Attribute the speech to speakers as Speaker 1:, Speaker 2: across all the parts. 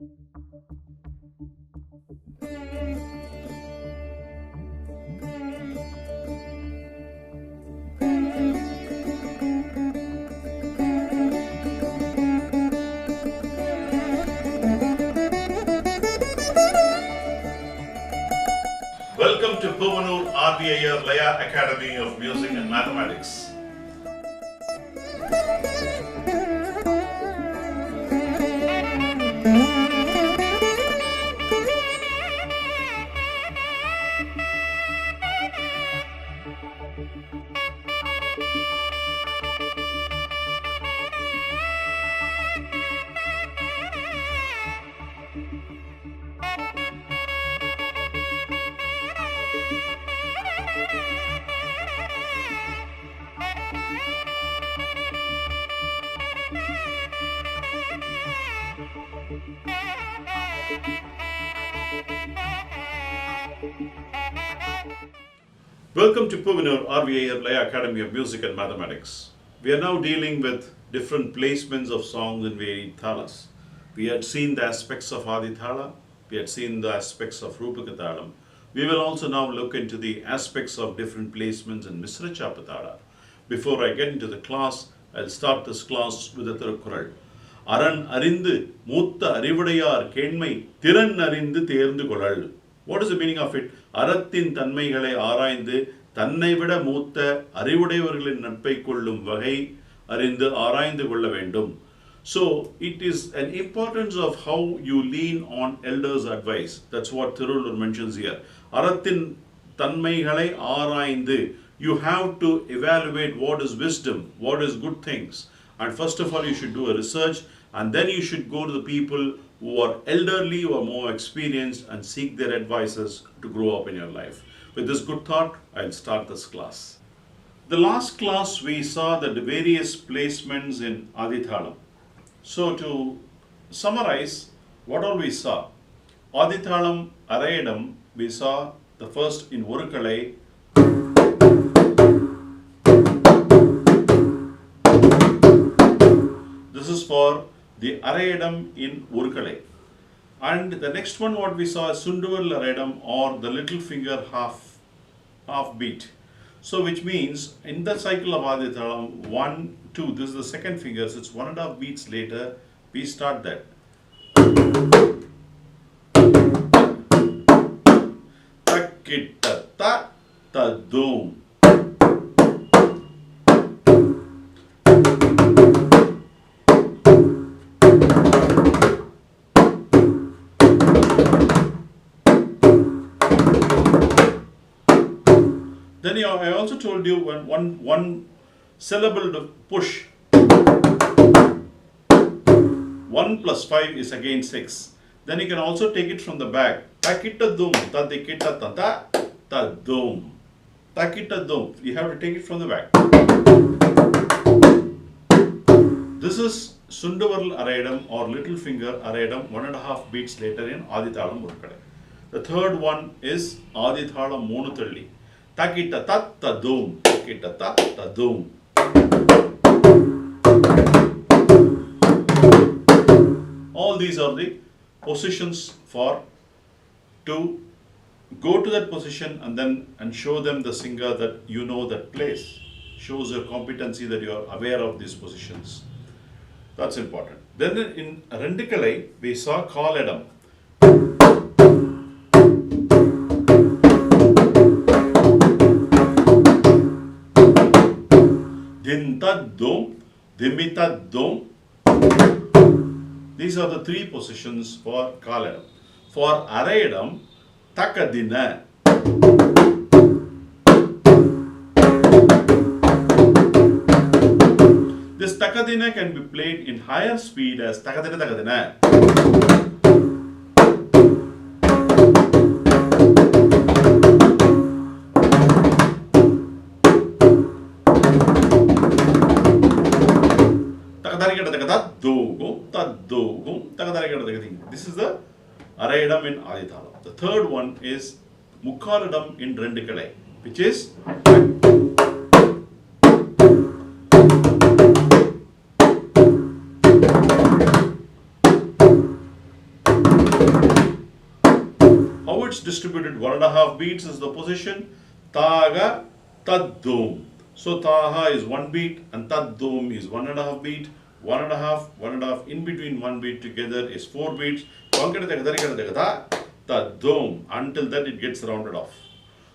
Speaker 1: Welcome to Puvanur RVIR Laya Academy of Music and Mathematics. Welcome to Puvanur RVIR Laya Academy of Music and Mathematics. We are now dealing with different placements of songs in varied thalas. We had seen the aspects of Adi Thala, we had seen the aspects of Rupaka Thalam. We will also now look into the aspects of different placements in Misra Chapu Thala. Before I get into the class, I'll start this class with a Thirukkural. Aran Arindu Mutta Arivudayar Kenmai Thiran Arindu Therundu Kolal. What is the meaning of it? Arathin Tanmaigale Araindu Tannai Vida Mutta Arivudayavargalin Natpai Kollum Vagai Arindu Araindu Kolla Vendum. So it is an importance of how you lean on elders' advice. That's what Thirulur mentions here. Arathin Tanmaigale Araindu. You have to evaluate what is wisdom, what is good things. And first of all, you should do a research, and then you should go to the people who are elderly, who are more experienced, and seek their advices to grow up in your life. With this good thought, I'll start this class. The last class we saw the various placements in Adi Thalam. So to summarize, what all we saw? Adi Thalam, Arayadam, we saw the first in Urukalai. This is for the Arayadam in Urukalai. And the next one what we saw is Sunduval Arayadam, or the little finger half beat. So which means in the cycle of Adi Thalam, 1, 2, this is the second finger, so it's 1.5 beats later, we start that. Takitta ta ta doom. Then I also told you when one syllable to push, 1 plus 5 is again 6. Then you can also take it from the back. Takita dum, tadikita tata, tadum. Takita dum. You have to take it from the back. This is Sundavarl Arayadam or little finger Arayadam, 1.5 beats later in Adi Thalam Urukkadai. The third one is Adi Thalam Monuthalli. Takita tat ta doom, takita tat ta doom. All these are the positions to go to that position and show them the singer that you know that place. Shows your competency that you are aware of these positions. That's important. Then in Rendikalai, we saw Kaladam. Dintadum, Dimitadum. These are the three positions for Kaladam. For Arayadam, Takadina. This Takadina can be played in higher speed as Takadina Takadina. This is the Arayadam in Adi Thalam. The third one is Mukkaladam in Rendikalai, which is it's distributed 1.5 beats is the position. Taga, Tad-dum. So Taha is 1 beat and Tad-dum is 1.5 beat. 1.5, 1.5, in between 1 beat together is 4 beats. Tad-dum. Until that it gets rounded off.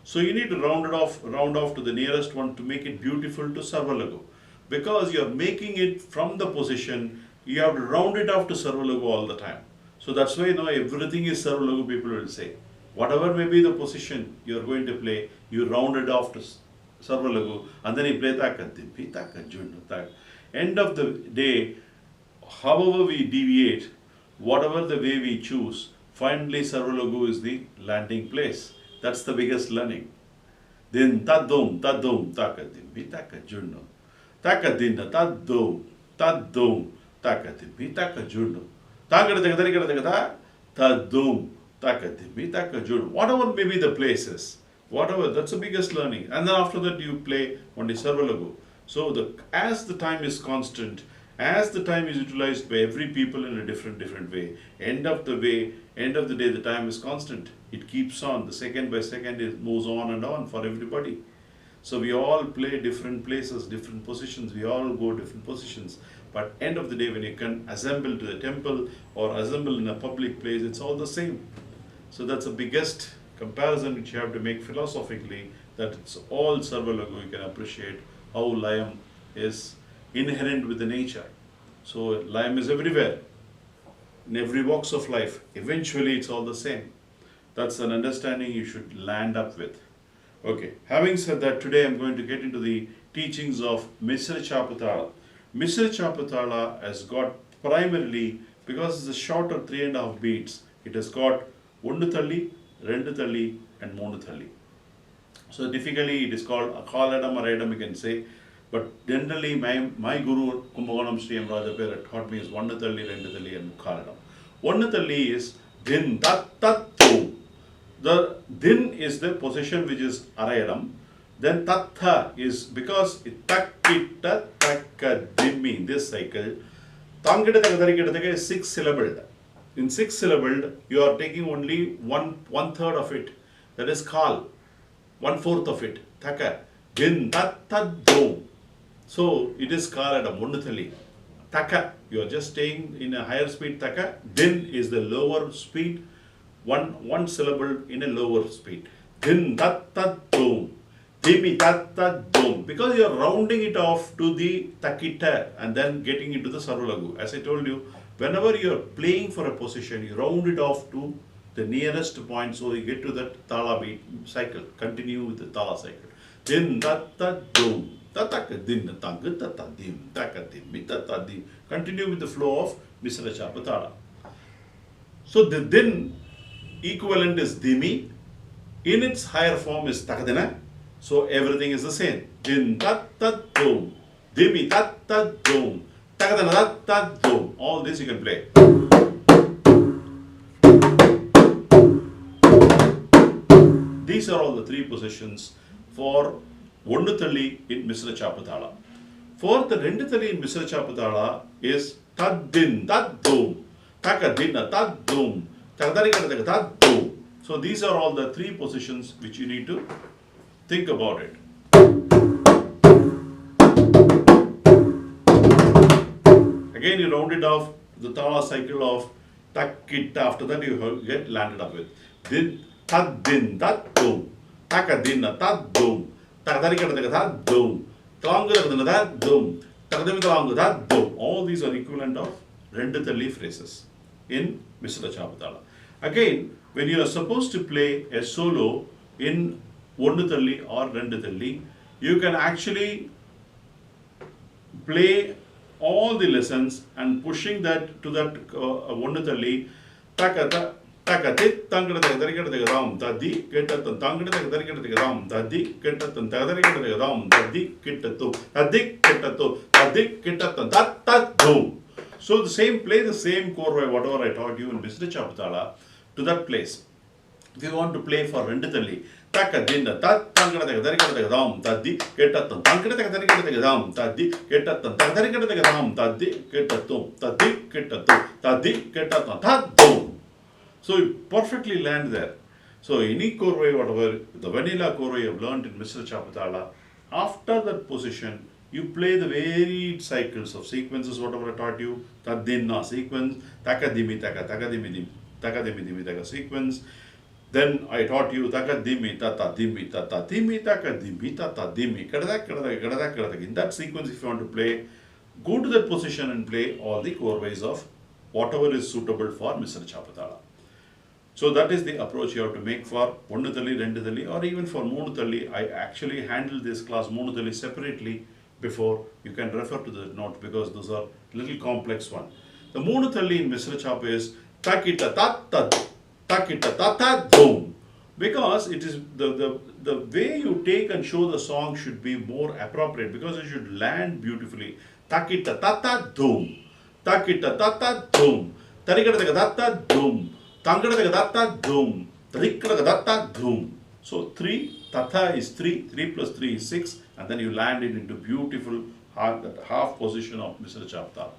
Speaker 1: So you need to round off to the nearest one to make it beautiful to Sarvalagu. Because you are making it from the position, you have to round it off to Sarvalagu all the time. So that's why now everything is Sarvalagu, people will say. Whatever may be the position you are going to play, you round it off to Sarvalagu and then you play Takadimpi, Takajundu. End of the day, however we deviate, whatever the way we choose, finally Sarvalagu is the landing place. That's the biggest learning. Then Tadum, Takadimpi, Takajundu. Takadinna, Tadum, Takadimpi, Takajundu. Tadum, Takadimpi, Takajundu. Whatever may be the places, whatever, that's the biggest learning. And then after that you play only Sarvalagu. So as the time is constant, as the time is utilized by every people in a different way, end of the day, the time is constant. It keeps on. The second by second, it moves on and on for everybody. So we all play different places, different positions. We all go different positions. But end of the day, when you can assemble to the temple or assemble in a public place, it's all the same. So that's the biggest comparison which you have to make philosophically, that it's all Sarvalagu. You can appreciate how Layam is inherent with the nature. So Layam is everywhere, in every walks of life. Eventually it's all the same. That's an understanding you should land up with. Okay, having said that, today I'm going to get into the teachings of Misra Chapu Thala. Misra Chapu Thala has got primarily, because it's a shorter 3.5 beats, it has got 1 thalli, 2 thalli and 3 thalli. So typically it is called a Kaladam or Edam, you can say. But generally my guru Kumbakonam Sri M. Rajapera taught me is 1 thalli, 2 thalli and Kaladam. 1 thalli is Din Tat Tat Tum. The Din is the position which is Arayadam. Then Tattha is because it Takkita Takka Dimmi, this cycle. Tangita Takatharikita is 6 syllabled. In 6 syllabled, you are taking only one third of it. That is Kal. 1/4 of it. Taka. Din Tat Tat Dom. So it is Kaladam, 1 thalli. Taka, you are just staying in a higher speed. Taka. Din is the lower speed. One syllable in a lower speed. Din tat tat dom. Dimi tat tat dom. Because you are rounding it off to the takita and then getting into the Sarvalagu. As I told you, whenever you are playing for a position, you round it off to the nearest point, so you get to that Thala beat cycle. Continue with the Thala cycle. Din tat tat dom. Din tang tatadim takadim tatadim. Continue with the flow of Misra Chapu Thala. So the Din equivalent is Dimi. In its higher form is Takadina. So everything is the same. Din tat tat dom. Dimi tat tat dom. Takadina tat tat dom. All this you can play. These are all the 3 positions for 1 thalli in Misra Chapu Thala. For the 2 thalli in Misra Chapu Thala is Tad Din Tad Dom. Takadina Tad Dom. So these are all the 3 positions which you need to think about it. Again you round it off the Thala cycle of Takkita. After that you get landed up with Din Tad Din Tad Dom. Takadina Tad Dom. Takadina Tad Dom. Talangada Tad Dom. Takadina Tad Dom. All these are equivalent of 2 thalli phrases in Misra Chapu Thala. Again, when you are supposed to play a solo in 1 thalli or 2 thalli, you can actually play all the lessons and pushing that to that 1 thalli. Takata takatit tangada tagadam tadi ketatan tangada tagadam tadi ketatan tagadam tadi ketatu tadi ketatu tadi ketatan tat dom. So the same, play the same chord by whatever I taught you in Misra Chapu Thala to that place. If you want to play for 2 thalli, Takadinda tat tangada tagadam tadi ketatan tangada tagadam tadi ketatan tagadam tadi ketatu tadi ketatan tat dom. So you perfectly land there. So any chorway, whatever, the vanilla chorway you have learned in Misra Chapu Thala, after that position, you play the varied cycles of sequences, whatever I taught you, tadinna sequence, takadimi taka, takadimi dimi taka sequence. Then I taught you takadimi tata dimi tata dimi takadimi tata dimi kadada kadada kadada kadada. In that sequence, if you want to play, go to that position and play all the chorways of whatever is suitable for Misra Chapu Thala. So that is the approach you have to make for One Thalli, Rendu Thalli, or even for Moonu Thalli. I actually handle this class Moonu Thalli separately before. You can refer to the note because those are little complex one. The Moonu Thalli in Misra Chapu is takita tata dum. Because it is the way you take and show the song should be more appropriate because it should land beautifully. Takita tata dum. Takita tata dum. Tarikata tata dum. Tangada dum, Tarikada dum. So 3, Tata is 3, 3 plus 3 is 6, and then you land it into beautiful half position of Misra Chapu Thala.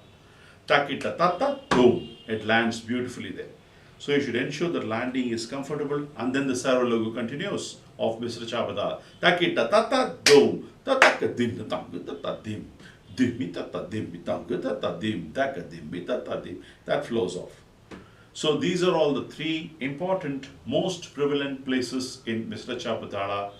Speaker 1: Takita Tata dum. It lands beautifully there. So you should ensure that landing is comfortable, and then the Sarvalogu continues of Misra Chapu Thala. Takita Tata dum, Tataka dim, Tata dim, dimmi tata dimmi, tata dim, taka dimmi tata dim. That flows off. So these are all the 3 important, most prevalent places in Misra Chapu Thala,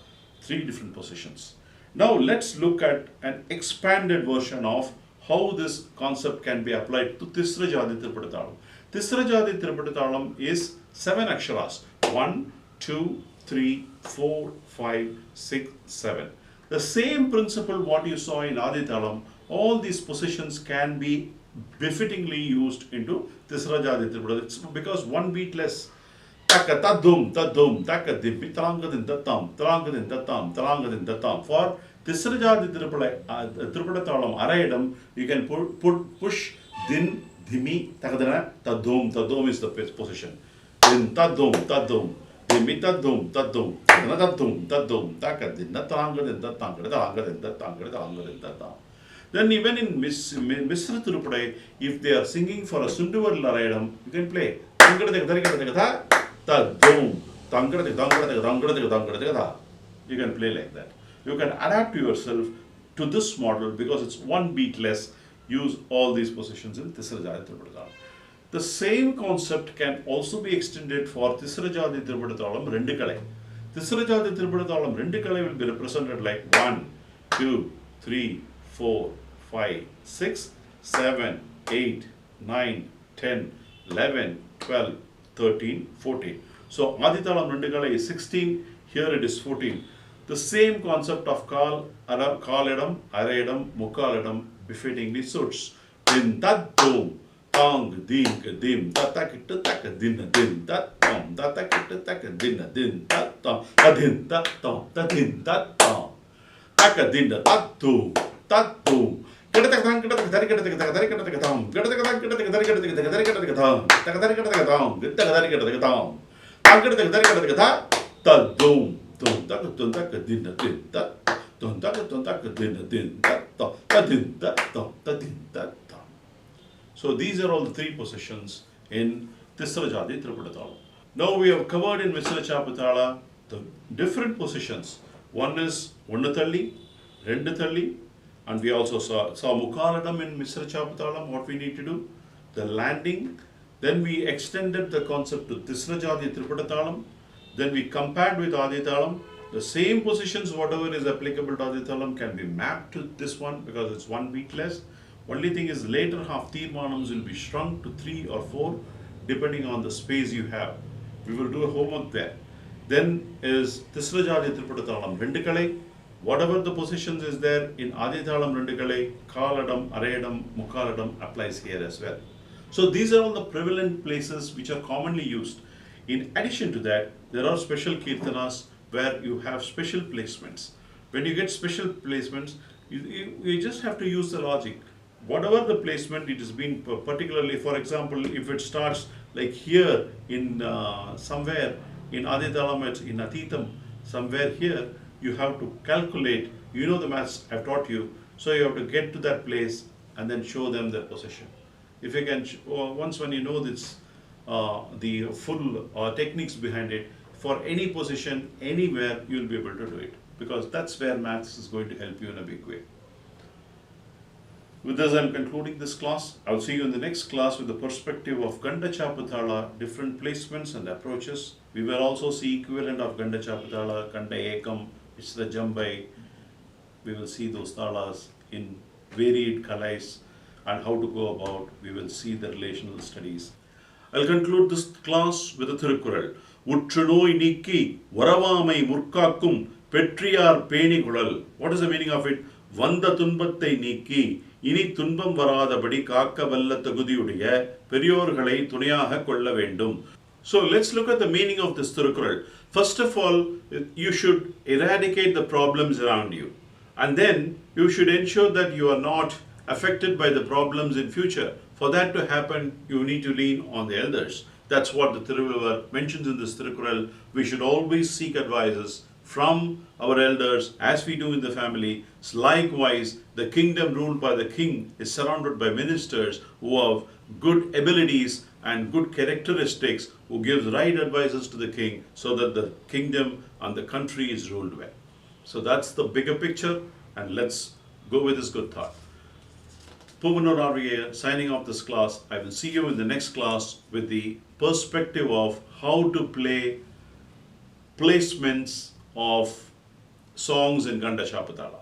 Speaker 1: 3 different positions. Now let's look at an expanded version of how this concept can be applied to Tisra Jadi Tirupati Thalam. Tisra Jadi Tirupati Thalam is 7 aksharas, 1, 2, 3, 4, 5, 6, 7. The same principle what you saw in Adi Thalam, all these positions can be befittingly used into Tisra Jadi Tirupati. It's because one beat less. Taka tadum, takadim, talangadin datam, talangadin datam, talangadin datam. For Tisra Jadi Tirupati Thalam, Arayadam, you can push din, dhimi, takadana, tadum is the position. Din tadum, dhimi tadum, tadum, takadin, talangadin datam, talangadin datam. Then even in Misra Tirupati, if they are singing for a Sunduvar Larayadam, you can play. You can play like that. You can adapt yourself to this model because it's one beat less. Use all these positions in Tisra Jadi Tirupati Thalam. The same concept can also be extended for Tisra Jadi Tirupati Thalam Rendu Kalai. Tisra Jadi Tirupati Thalam Rendu Kalai will be represented like 1, 2, 3, 4, 5, 6, 7, 8, 9, 10, 11, 12, 13, 14. So Adi Thalam Rendu Kalai is 16, here it is 14. The same concept of Kaladam, Arayadam, Mukaladam befittingly suits. Din tat dum, tang, dim, tatakita taka din, tat tom, tatakita taka din, tat tom, tadin, tat tom, tadin, tat tom. Taka din, tat dum. So these are all the 3 positions in Tisra Jadi Tirupati Thalam. Now we have covered in Misra Chapu Thala the different positions. One is One Thalli, Rendu Thalli, and we also saw Mukaladam in Misra Chapu Thalam, what we need to do, the landing. Then we extended the concept to Tisra Jadi Tirupati Thalam. Then we compared with Adi Thalam. The same positions, whatever is applicable to Adi Thalam, can be mapped to this one because it's one beat less. Only thing is later half Tirmanams will be shrunk to 3 or 4 depending on the space you have. We will do a homework there. Then is Tisra Jadi Tirupati Thalam Rendu Kalai. Whatever the positions is there in Adi Thalam Rendu Kalai, Kaladam, Arayadam, Mukaladam applies here as well. So these are all the prevalent places which are commonly used. In addition to that, there are special kirtanas where you have special placements. When you get special placements, you just have to use the logic. Whatever the placement it has been, particularly, for example, if it starts like here in somewhere in Adi Thalam, in Atitam, somewhere here, you have to calculate, you know the maths I've taught you, so you have to get to that place and then show them their position. If you can, once when you know this, the full techniques behind it, for any position, anywhere, you'll be able to do it. Because that's where maths is going to help you in a big way. With this, I'm concluding this class. I'll see you in the next class with the perspective of Ganda Chapu Thala, different placements and approaches. We will also see equivalent of Ganda Chapu Thala, Ganda Ekam, which is the Jambai. We will see those thalas in varied kalais and how to go about. We will see the relational studies. I'll conclude this class with a Thirukural. Utranoi Niki, Varavamai Murkakum, Petriyar Peni Gulal. What is the meaning of it? Vanda Tunbatte Niki, Ini Tunbam Varadabadi Kaka Valla Tagudiyudiya, Periyorgalai Tuniyaha Kolla Vendum. So let's look at the meaning of this Thirukural. First of all, you should eradicate the problems around you. And then you should ensure that you are not affected by the problems in future. For that to happen, you need to lean on the elders. That's what the Thiruvalluvar mentions in this Thirukural. We should always seek advices from our elders as we do in the family. Likewise, the kingdom ruled by the king is surrounded by ministers who have good abilities and good characteristics, who gives right advices to the king so that the kingdom and the country is ruled well. So that's the bigger picture, and let's go with this good thought. Puvanur RVA signing off this class. I will see you in the next class with the perspective of how to play placements of songs in Ganda Chapu Thala.